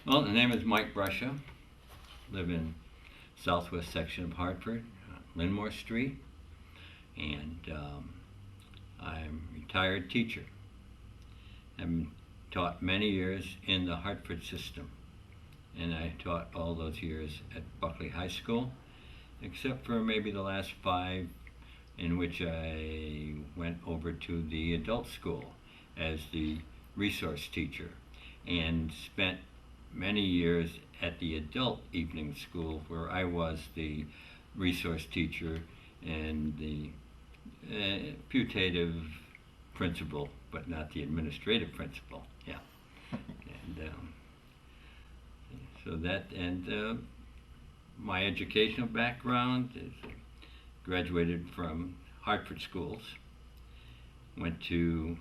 Well, the name is Mike Brescia. Live in southwest section of Hartford, Linmore Street, and I'm a retired teacher. I've taught many years in the Hartford system, and I taught all those years at Buckley High School, except for maybe the last 5 in which I went over to the adult school as the resource teacher and spent many years at the adult evening school where I was the resource teacher and the putative principal, but not the administrative principal. Yeah. And so that, and my educational background is graduated from Hartford schools, went to,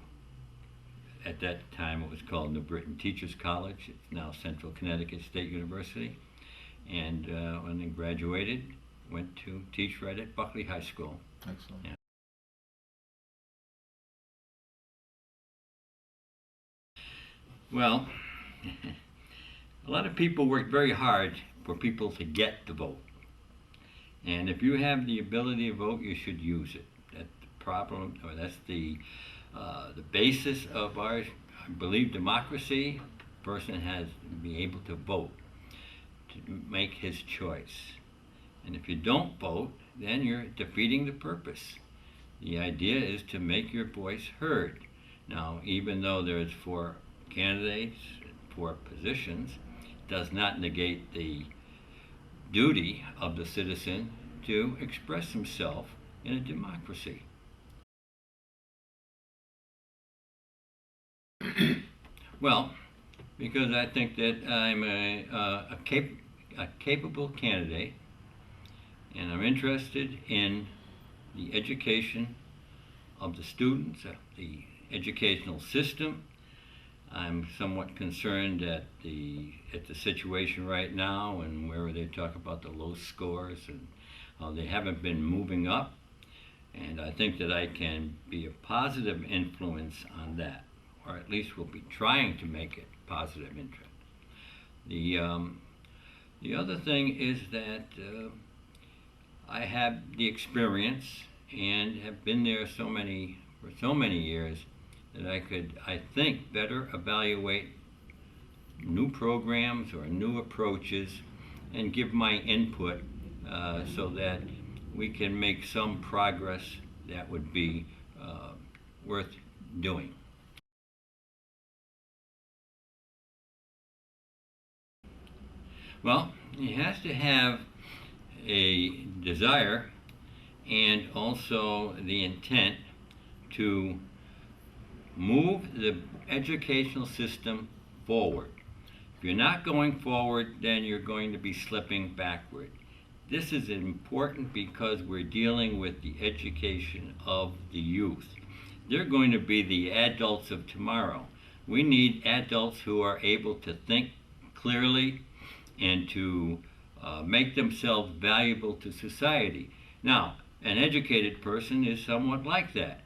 at that time it was called New Britain Teachers College, it's now Central Connecticut State University, and when I graduated, went to teach right at Buckley High School. Excellent. Yeah. Well, a lot of people work very hard for people to get to vote. And if you have the ability to vote, you should use it. That's the problem, or that's the basis of our, I believe, democracy. A person has to be able to vote, to make his choice. And if you don't vote, then you're defeating the purpose. The idea is to make your voice heard. Now, even though there's 4 candidates, 4 positions, does not negate the duty of the citizen to express himself in a democracy. Well, because I think that I'm a capable candidate, and I'm interested in the education of the students, of the educational system. I'm somewhat concerned at the situation right now, and where they talk about the low scores and how they haven't been moving up, and I think that I can be a positive influence on that, or at least will be trying to make it positive influence. The other thing is that I have the experience and have been there for so many years that I could, I think, better evaluate new programs or new approaches and give my input so that we can make some progress that would be worth doing. Well, he has to have a desire and also the intent to move the educational system forward. If you're not going forward, then you're going to be slipping backward. This is important because we're dealing with the education of the youth. They're going to be the adults of tomorrow. We need adults who are able to think clearly and to make themselves valuable to society. Now, an educated person is somewhat like that.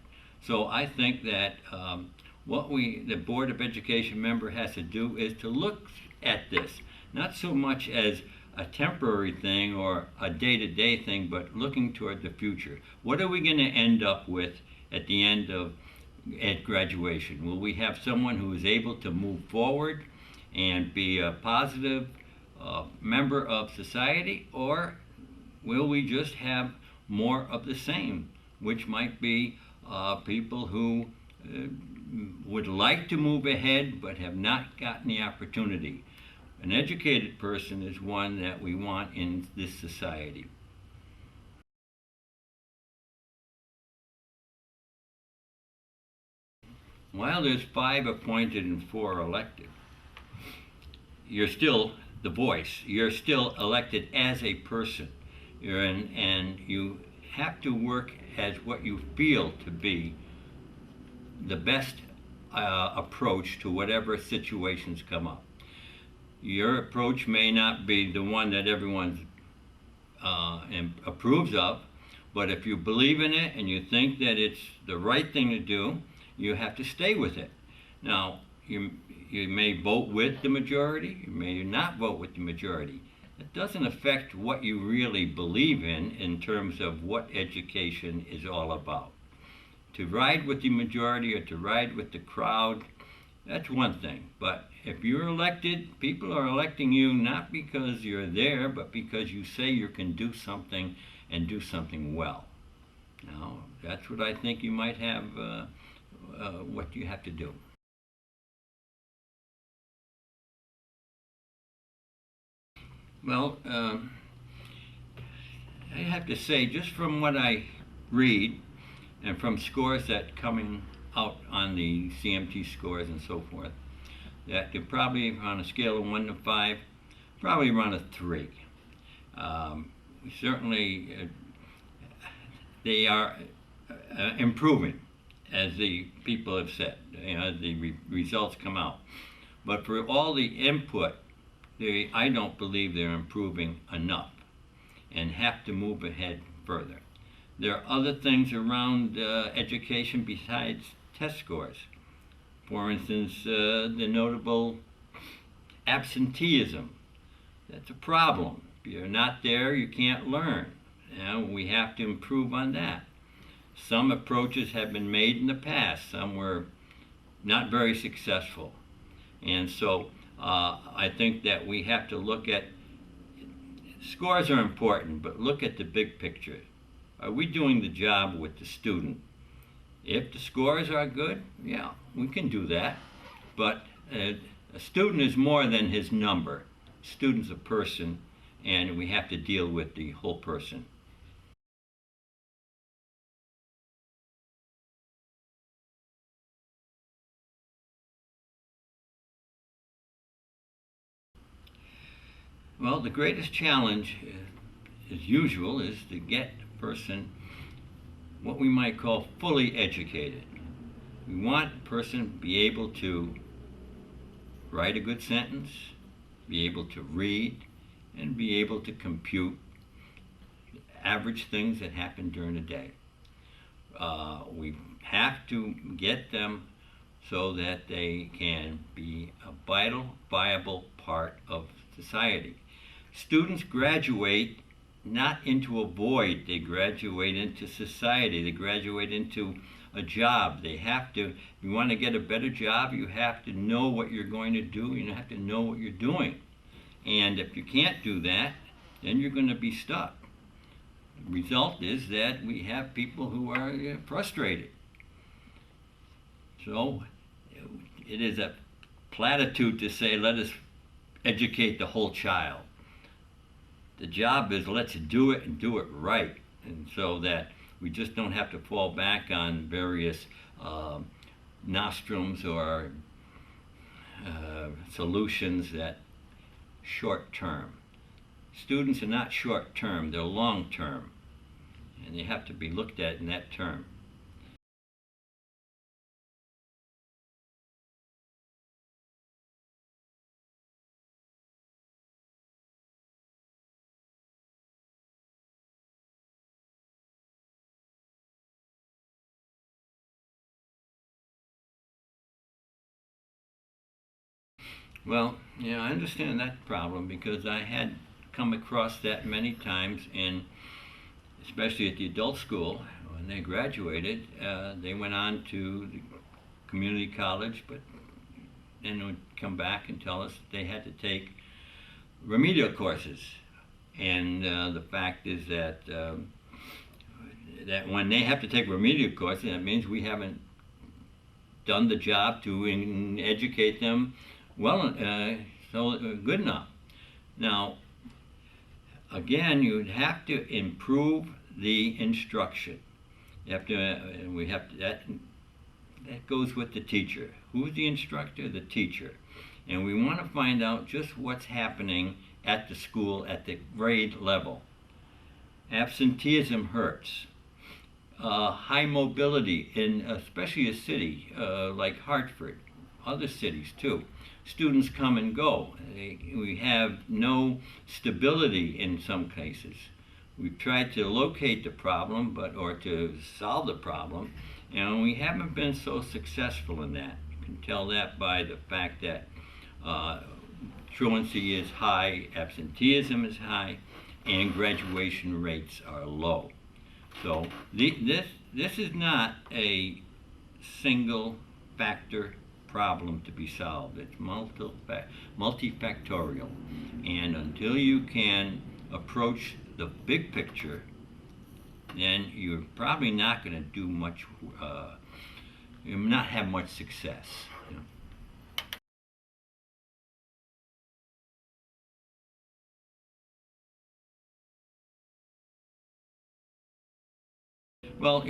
So I think that what the Board of Education member has to do is to look at this, not so much as a temporary thing or a day-to-day thing, but looking toward the future. What are we going to end up with at the end of graduation? Will we have someone who is able to move forward and be a positive member of society, or will we just have more of the same, which might be people who would like to move ahead but have not gotten the opportunity? An educated person is one that we want in this society. While there's 5 appointed and 4 elected, you're still the voice. You're still elected as a person. And you have to work as what you feel to be the best approach to whatever situations come up. Your approach may not be the one that everyone approves of, but if you believe in it and you think that it's the right thing to do, you have to stay with it. Now, You may vote with the majority, you may not vote with the majority. It doesn't affect what you really believe in terms of what education is all about. To ride with the majority or to ride with the crowd, that's one thing. But if you're elected, people are electing you not because you're there, but because you say you can do something and do something well. Now, that's what I think you might have, what you have to do. Well, I have to say, just from what I read and from scores that coming out on the CMT scores and so forth, that they're probably on a scale of 1 to 5, probably around a 3. Certainly, they are improving, as the people have said, as the results come out. But for all the input, I don't believe they're improving enough and have to move ahead further. There are other things around education besides test scores. For instance, the notable absenteeism. That's a problem. If you're not there, you can't learn. We have to improve on that. Some approaches have been made in the past. Some were not very successful. And so I think that we have to look at, scores are important, but look at the big picture. Are we doing the job with the student? If the scores are good, yeah, we can do that. But a student is more than his number. A student's a person, and we have to deal with the whole person. Well, the greatest challenge, as usual, is to get a person what we might call fully educated. We want a person to be able to write a good sentence, be able to read, and be able to compute average things that happen during the day. We have to get them so that they can be a vital, viable part of society. Students graduate not into a void, they graduate into society, they graduate into a job. They have to, if you want to get a better job, you have to know what you're going to do, you have to know what you're doing. And if you can't do that, then you're going to be stuck. The result is that we have people who are frustrated. So it is a platitude to say, let us educate the whole child. The job is let's do it and do it right, and so that we just don't have to fall back on various nostrums or solutions that short term. Students are not short term, they're long term, and they have to be looked at in that term. Well, yeah, I understand that problem because I had come across that many times, and especially at the adult school, when they graduated, they went on to the community college, but then would come back and tell us that they had to take remedial courses. And the fact is that that when they have to take remedial courses, that means we haven't done the job to educate them well, so good enough. Now, again, you'd have to improve the instruction. You have to, we have to, that goes with the teacher. Who's the instructor? The teacher. And we want to find out just what's happening at the school at the grade level. Absenteeism hurts. High mobility in especially a city like Hartford, other cities too. Students come and go. We have no stability in some cases. We've tried to locate the problem, or to solve the problem, and we haven't been so successful in that. can tell that by the fact that truancy is high, absenteeism is high, and graduation rates are low. So this is not a single factor problem to be solved. It's multifactorial. And until you can approach the big picture, then you're probably not going to do much, you'll not have much success. You know? Well,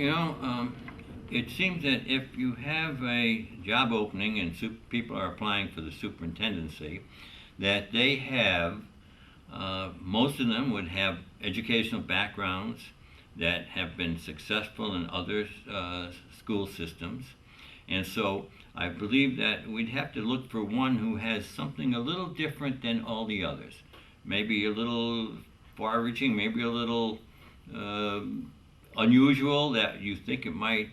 it seems that if you have a job opening and people are applying for the superintendency, that they have, most of them would have educational backgrounds that have been successful in other school systems. And so I believe that we'd have to look for one who has something a little different than all the others. Maybe a little far-reaching, maybe a little unusual, that you think it might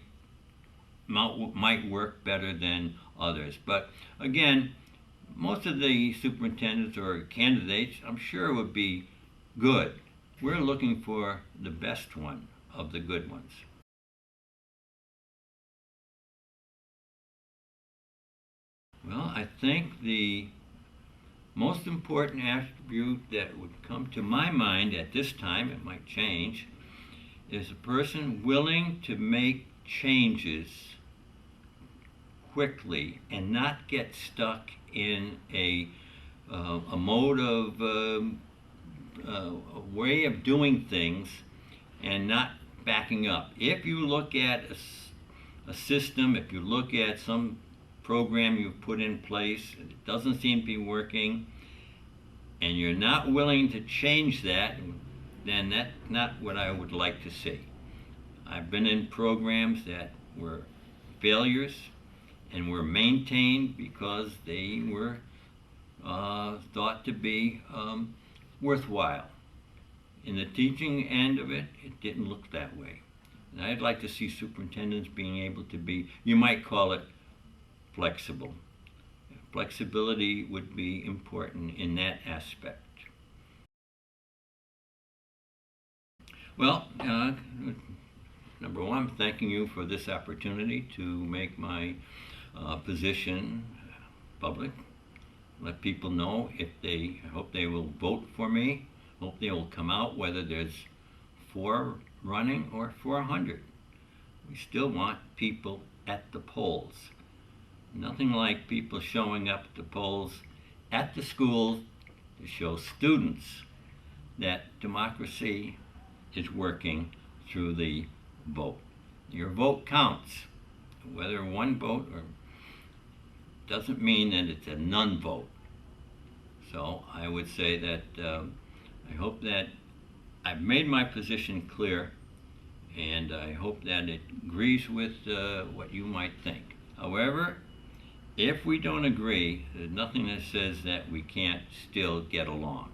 work better than others. But again, most of the superintendents or candidates, I'm sure, would be good. We're looking for the best one of the good ones. Well, I think the most important attribute that would come to my mind at this time, it might change, is a person willing to make changes quickly and not get stuck in a mode of a way of doing things and not backing up. If you look at a system, if you look at some program you've put in place and it doesn't seem to be working, and you're not willing to change that, then that's not what I would like to see. I've been in programs that were failures and were maintained because they were thought to be worthwhile. In the teaching end of it, it didn't look that way. And I'd like to see superintendents being able to be, you might call it, flexible. Flexibility would be important in that aspect. Well, number one, I'm thanking you for this opportunity to make my position public. Let people know if they, I hope they will vote for me. Hope they will come out, whether there's 4 running or 400. We still want people at the polls. Nothing like people showing up at the polls at the schools to show students that democracy is working through the vote. Your vote counts. Whether one vote or doesn't mean that it's a none vote. So I would say that I hope that I've made my position clear, and I hope that it agrees with what you might think. However, if we don't agree, there's nothing that says that we can't still get along.